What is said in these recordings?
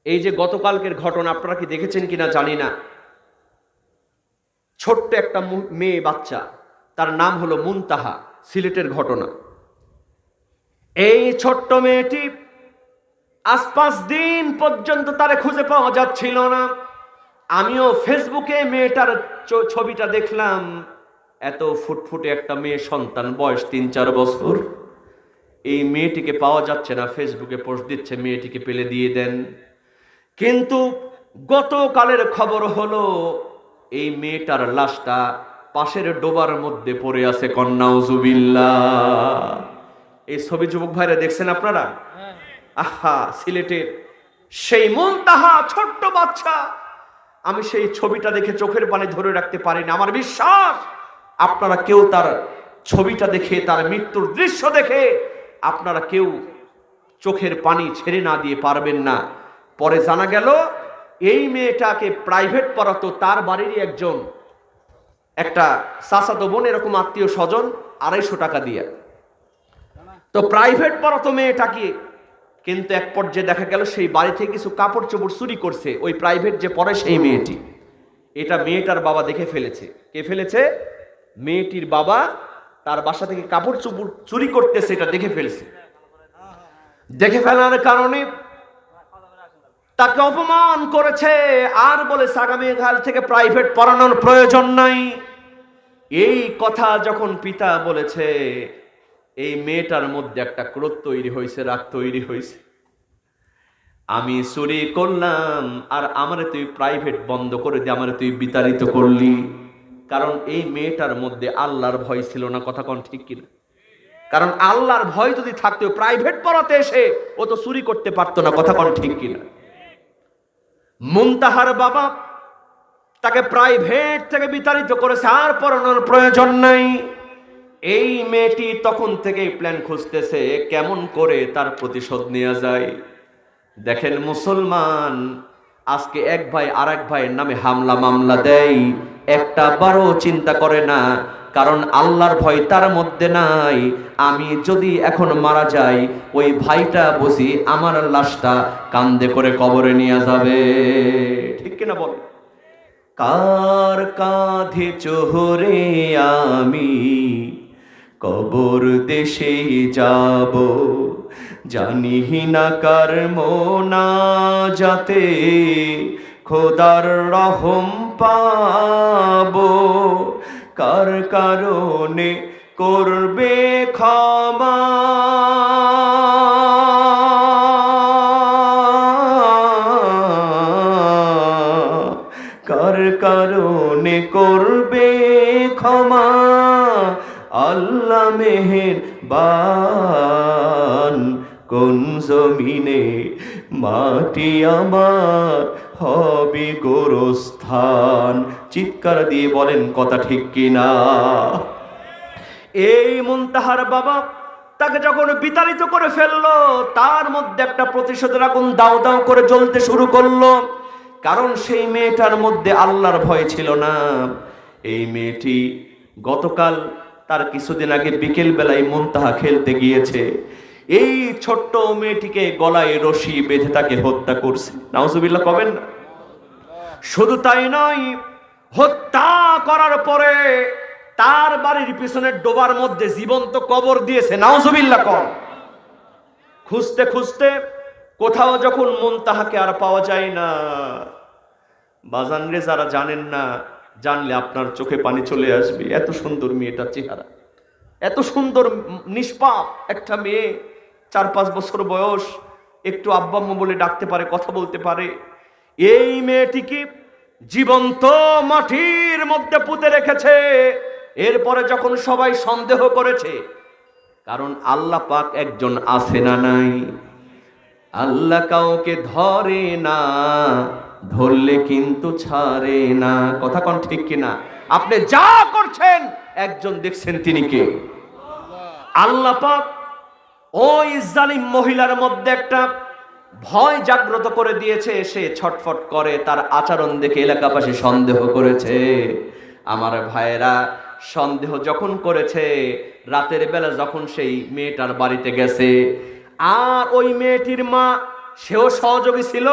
এই যে গতকালকের ঘটনা আপনারা কি দেখেছেন কিনা জানি না, ছোট্ট একটা মেয়ে বাচ্চা, তার নাম হলো মুনতাহা, সিলেটের ঘটনা। এই ছোট্ট মেয়েটি আজ 5 দিন পর্যন্ত তারে খুঁজে পাওয়া যাচ্ছিল না। আমিও ফেসবুকে মেয়েটার ছবিটা দেখলাম। এত ফুটফুটে একটা মেয়ে সন্তান, বয়স 3-4 বছর। এই মেয়েটিকে পাওয়া যাচ্ছে না, ফেসবুকে পোস্ট দিচ্ছে মেয়েটিকে পেলে দিয়ে দেন। কিন্তু গতকালের খবর হলো এই মেয়েটার লাশটা পাশের ডোবার মধ্যে পড়ে আছে। কন্নাউজুবিল্লাহ। এই ছবি যুবক ভাইরা দেখছেন আপনারা? আহা, সিলেটের সেই মুনতাহা ছোট্ট বাচ্চা, আমি সেই ছবিটা দেখে চোখের পানি ধরে রাখতে পারিনি। আমার বিশ্বাস আপনারা কেউ তার ছবিটা দেখে, তার মৃত্যুর দৃশ্য দেখে আপনারা কেউ চোখের পানি ছেড়ে না দিয়ে পারবেন না। পরে জানা গেল এই মেয়েটাকে প্রাইভেট পড়াতো তার বাড়িরই একজন, একটা চাচাতো বোন, এরকম আত্মীয় স্বজন, 250 টাকা দিয়ে তো প্রাইভেট পড়াতো মেয়েটাকে। কিন্তু এক পর্যায়ে দেখা গেল সেই বাড়ি থেকে কিছু কাপড় চোপড় চুরি করছে ওই প্রাইভেট যে পড়ে সেই মেয়েটি। এটা মেয়েটার বাবা দেখে ফেলেছে। কে ফেলেছে? মেয়েটির বাবা তার বাসা থেকে কাপড় চোপড় চুরি করতেছে, এটা দেখে ফেলছে। দেখে ফেলার কারণে তাকে অপমান করেছে আর বলেছে আগামীকাল থেকে প্রাইভেট পড়ানোর প্রয়োজন নাই। এই কথা যখন পিতা বলেছে, এই মেয়েটার মধ্যে একটা ক্রোধ তৈরি হয়েছে, রাগ তৈরি হয়েছে। আমি চুরি করলাম আর আমারে তুই প্রাইভেট বন্ধ করে দিয়ে আমারে তুই বিতাড়িত করলি। কারণ এই মেয়েটার মধ্যে আল্লাহর ভয় ছিল না। কথা কোন ঠিক কিনা? কারণ আল্লাহর ভয় যদি থাকতো প্রাইভেট পড়াতে এসে ও তো চুরি করতে পারতো না। কথা কোন ঠিক কিনা? মুনতাহার বাবা তাকে প্রাইভেট থেকে বিতাড়িত করেছে, আর পড়ানোর প্রয়োজন নাই। এই মেয়েটি তখন থেকে প্ল্যান খুঁজতেছে কেমন করে তার প্রতিশোধ নেওয়া যায়। দেখেন মুসলমান, আজকে এক ভাই আর এক ভাইয়ের নামে হামলা মামলা দেয়, একটা বারও চিন্তা করে না। কারণ আল্লাহর ভয় তার মধ্যে নাই। আমি যদি এখন মারা যাই, ওই ভাইটা বুঝি আমার লাশটা কান্দে করে কবরে নিয়ে যাবে। ঠিক কিনা বল? কার কাঁধে চোহরে আমি কবর দেশে যাব, জানি না কার মোনা যাতে খোদার রহম পাবো, কার কারণে করবে ক্ষমা, কার কারণে করবে ক্ষমা। আল্লাহ মেহেরবান, কোন জমিনে মাটি আমার হবে গোরস্থান। চিৎকার দিয়ে বলেন কথা ঠিক কিনা? এই মুনতাহার বাবা তাকে যখন বিতাড়িত করে ফেললো, তার মধ্যে একটা প্রতিশোধের আগুন দাও দাও করে জ্বলতে শুরু করলো। কারণ সেই মেয়েটার মধ্যে আল্লাহর ভয় ছিল না। এই মেয়েটি গতকাল তার কিছুদিন আগে বিকেল বেলায় মুনতাহা খেলতে গিয়েছে। এই ছোট্ট মেয়েটিকে গলায় রশি বেঁধে তাকে হত্যা করছে। নাউজুবিল্লাহ কবেন না? শুধু তাই নয়, হত্যা করার পরে তার বাড়ির পিছনের ডোবার মধ্যে জীবন্ত কবর দিয়েছে। নাউজুবিল্লাহ কর। খুঁজতে খুঁজতে কোথাও যখন মুনতাহাকে আর পাওয়া যায় না, বাজান রে, যারা জানেন না, জানলে আপনার চোখে পানি চলে আসবে। এত সুন্দর মেয়েটার চেহারা, এত সুন্দর নিষ্পাপ একটা মেয়ে, 4-5 বছর বয়স, একটু আব্বা আম্মু বলে ডাকতে পারে, কথা বলতে পারে। এই মেয়েটিকে জীবন্ত মাটির মধ্যে পুঁতে রেখেছে। এরপরে যখন সবাই সন্দেহ করেছে, কারণ আল্লাহ পাক একজন আছে না নাই? আল্লাহ কাউকে ধরে না, ধরলে কিন্তু ছাড়ে না। কথা কোন ঠিক কিনা? আপনি যা করছেন একজন দেখছেন, তিনি কে? আল্লাহ পাক ওই জালিম মহিলার মধ্যে একটা ভয় জাগ্রত করে দিয়েছে। সে ছটফট করে, তার আচরণ দেখে এলাকাবাসী সন্দেহ করেছে। আমার ভাইয়েরা, সন্দেহ যখন করেছে, রাতের বেলা যখন সেই মেয়েটার বাড়িতে গেছে, আর ওই মেয়েটির মা সেও সহযোগী ছিল,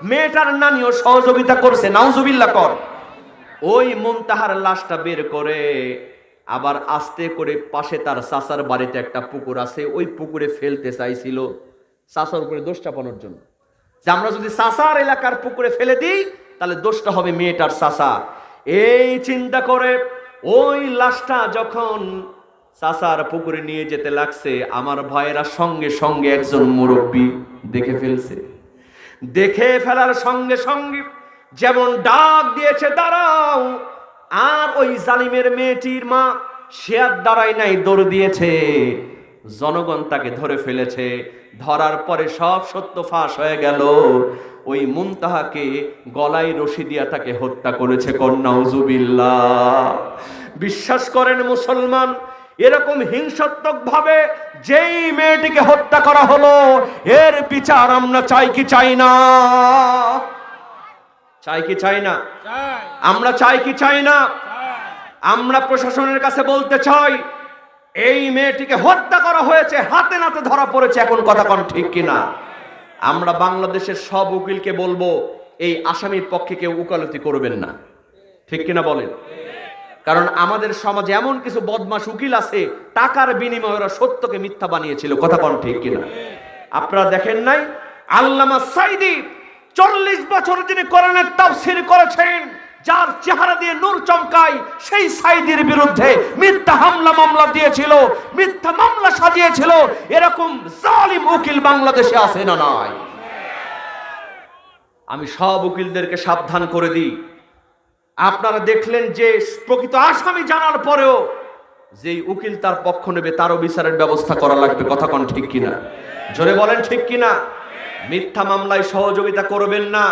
মেয়েটার নানিও সহযোগিতা করছে, নাউজুবিল্লাহ কর। ওই মুনতাহার লাশটা বের করে আবার আস্তে করে পাশে তার চাচার বাড়িতে একটা পুকুর আছে, ওই পুকুরে ফেলতে চাইছিল চাচার উপরে দোষ চাপানোর জন্য, যে আমরা যদি চাচার এলাকার পুকুরে ফেলে দিই তাহলে দোষটা হবে মেয়েটার চাচা। এই চিন্তা করে ওই লাশটা যখন চাচার পুকুরে নিয়ে যেতে লাগছে, আমার ভাইয়েরা সঙ্গে সঙ্গে একজন মুরব্বী দেখে ফেলছে। দেখে ফেলার সঙ্গে সঙ্গে যেমন ডাক দিয়েছে দাঁড়াও, আর ওই জালিমের মেয়েটির মা সে আর দাঁড়ায় নাই, দৌড় দিয়েছে। জনগণ তাকে ধরে ফেলেছে। ধরার পরে সব সত্য ফাঁস হয়ে গেল। ওই মুনতাহাকে গলায় রশি দিয়া তাকে হত্যা করেছে। নাউজুবিল্লাহ। বিশ্বাস করেন মুসলমান, এরকম হিংসাত্মক ভাবে যেই মেয়েটিকে হত্যা করা হলো, এর বিচার আমরা চাই কি চাই না? চাই কি চাই না? আমরা চাই কি চাই না? আমরা প্রশাসনের কাছে বলতে চাই, এই মেয়েটিকে হত্যা করা হয়েছে, হাতে নাতে ধরা পড়েছে। এখন কথা কোন ঠিক কিনা? আমরা বাংলাদেশের সব উকিলকে বলবো, এই আসামির পক্ষে কেউ উকালতি করবেন না। ঠিক কিনা বলেন? কারণ আমাদের সমাজে এমন কিছু বদমাশ উকিল আছে, টাকার বিনিময়ে ওরা সত্যকে মিথ্যা বানিয়েছিল। কথা কোন ঠিক কিনা? আপনারা দেখেন নাই, আল্লামা সাইদি 40 বছর যিনি কোরআনের তাফসীর করেছেন, যার চেহারা দিয়ে নূর চমকায়, সেই সাইদির বিরুদ্ধে মিথ্যা হামলা মামলা দিয়েছিল, মিথ্যা মামলা সাজিয়েছিল। এরকম জালিম উকিল বাংলাদেশে আছে না নাই? আমি সব উকিলদেরকে সাবধান করে দিই, আপনারা দেখলেন যে প্রকৃত আসামি জানার পরেও যেই উকিল তার পক্ষ নেবে তারও বিচারের ব্যবস্থা করা লাগবে। কথা কোন ঠিক কিনা? জোরে বলেন ঠিক কিনা? মিথ্যা মামলায় সহযোগিতা করবেন না।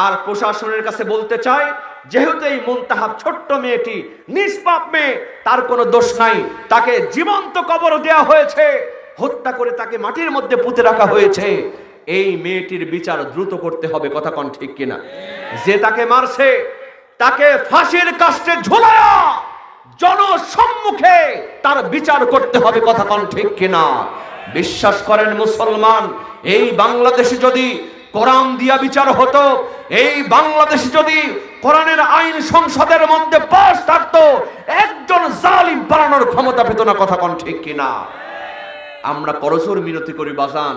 আর প্রশাসনের কাছে বলতে চাই, যেহেতু এই মুনতাহাব ছোট্ট মেয়েটি নিষ্পাপ মেয়ে, তার কোনো দোষ নাই, তাকে জীবন্ত কবর দেওয়া হয়েছে, হত্যা করে তাকে মাটির মধ্যে পুঁতে রাখা হয়েছে। এই মেয়েটির বিচার দ্রুত করতে হবে। কথা কোন ঠিক কিনা? যে তাকে মারছে তাকে ফাঁসির কাস্টে ঝুলায়া জনসম্মুখে তার বিচার করতে হবে। কথা কোন ঠিক কিনা? বিশ্বাস করেন মুসলমান, এই বাংলাদেশে যদি কোরআন দিয়া বিচার হতো, এই বাংলাদেশে যদি কোরআনের আইন সংসদের মধ্যে পাস থাকতো, একজন জালিম বানানোর ক্ষমতা পেত না। কথা কোন ঠিক কিনা? আমরা করজোর মিনতি করি বাজান,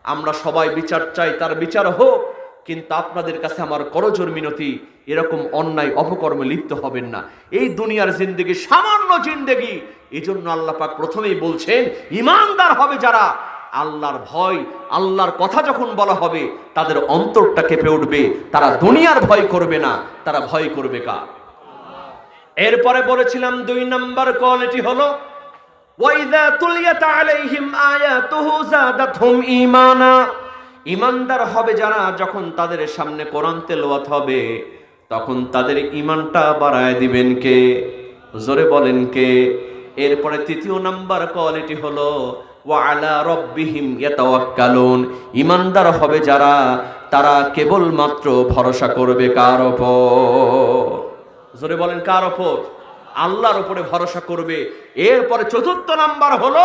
আমরা সবাই বিচার চাই, তার বিচার হোক, কিন্তু আপনাদের কাছে আমার করজোর মিনতি, এরকম অন্যায় অপকর্মে লিপ্ত হবেন না। এই দুনিয়ার জিন্দেগি সামান্য জিন্দেগি। এই জন্য আল্লাহ পাক প্রথমেই বলছেন, ঈমানদার হবে যারা, আল্লাহর ভয়, আল্লাহর কথা যখন বলা হবে তাদের অন্তরটা কেঁপে উঠবে। তারা দুনিয়ার ভয় করবে না, তারা ভয় করবে কার? এরপরে বলেছিলাম 2 নম্বর কোয়ালিটি হলো, ওয়াইযা তুলিয়াত আলাইহিম আয়াতুহু যাদাতহুম ঈমানা। ঈমানদার হবে যারা, যখন তাদের সামনে কোরআন তেলাওয়াত হবে তখন তাদের ঈমানটা বাড়ায় দিবেন কে? জোরে বলেন কে? এরপরে 3 নম্বর কোয়ালিটি হলো, ওয়া আলা রাব্বিহিম ইয়াতাওয়াক্কালুন। ঈমানদার হবে যারা, তারা কেবল মাত্র ভরসা করবে কার উপর? জোরে বলেন কার উপর? আল্লাহর উপরে ভরসা করবে। এরপরে 4 নাম্বার হলো,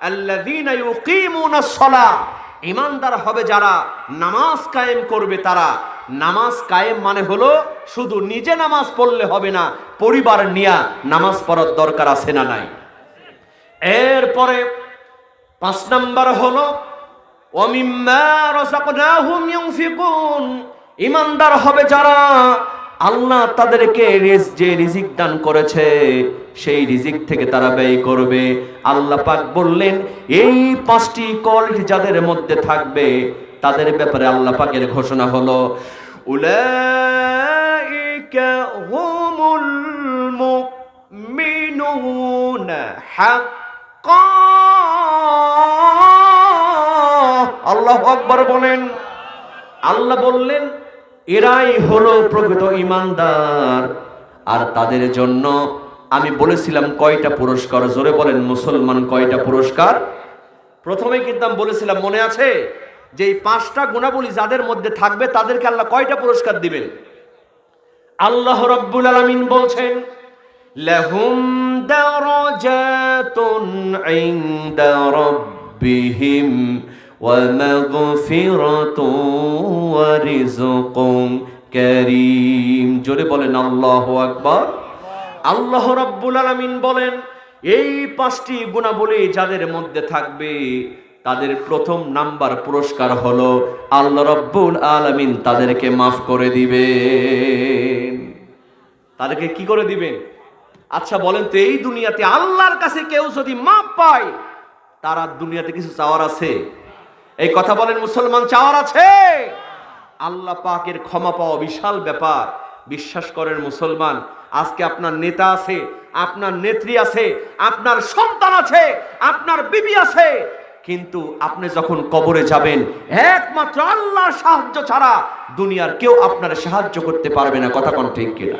আল্লাযীনা ইউকিমুনাস সালাহ। ঈমানদার হবে যারা, নামাজ কায়েম করবে তারা। নামাজ কায়েম মানে হলো শুধু নিজে নামাজ পড়লে হবে না, পরিবার নিয়ে নামাজ পড়ার দরকার আছে না নাই? এরপরে 5 নাম্বার হলো, ওয়া মিম্মা রাযাকনাহুম ইউনফিকুন। ঈমানদার হবে যারা, আল্লাহ তাদেরকে যে রিজিক দান করেছে সেই রিজিক থেকে তারা ব্যয় করবে। আল্লাহ পাক বললেন, এই 5টি কোয়ালিটি যাদের মধ্যে থাকবে তাদের ব্যাপারে আল্লাহ পাকের ঘোষণা হলো, উলাইকা হুমুল মুমিনুনা হাক্কান। আল্লাহু আকবার বলেন। আল্লাহ বললেন, এরাই হলো প্রকৃত ঈমানদার। আর তাদের জন্য আমি বলেছিলাম কয়টা পুরস্কার? জোরে বলেন মুসলমান, কয়টা পুরস্কার? প্রথমে কিন্তু আমি বলেছিলাম, মনে আছে, যে এই 5টা গুণাবলী যাদের মধ্যে থাকবে তাদেরকে আল্লাহ কয়টা পুরস্কার দিবেন? আল্লাহ রাব্বুল আলামিন বলছেন, লাহুম দারাজাতুন ইনদা রাব্বিহিম ومغفرة ورزق كريم জোরে বলেন আল্লাহু আকবার। আল্লাহ রাব্বুল আলামিন বলেন এই পাঁচটি গুণাবলী যাদের মধ্যে থাকবে তাদের প্রথম নাম্বার পুরস্কার হলো আল্লাহ রাব্বুল আলামিন তাদেরকে মাফ করে দিবেন। তাদেরকে কি করে দিবেন? আচ্ছা বলেন তো, এই দুনিয়াতে আল্লাহর কাছে কেউ যদি মাফ পায় তার দুনিয়াতে কিছু চাওয়ার আছে? এই কথা বলেন মুসলমান, চাওয়ার আছে? আল্লাহ পাকের ক্ষমা পাওয়া বিশাল ব্যাপার। বিশ্বাস করেন মুসলমান, আজকে আপনার নেতা আছে, আপনার নেত্রী আছে, আপনার সন্তান আছে, আপনার বিবি আছে, কিন্তু আপনি যখন কবরে যাবেন একমাত্র আল্লাহর সাহায্য ছাড়া দুনিয়ার কেউ আপনার সাহায্য করতে পারবে না। কথা কোন ঠিক কিনা?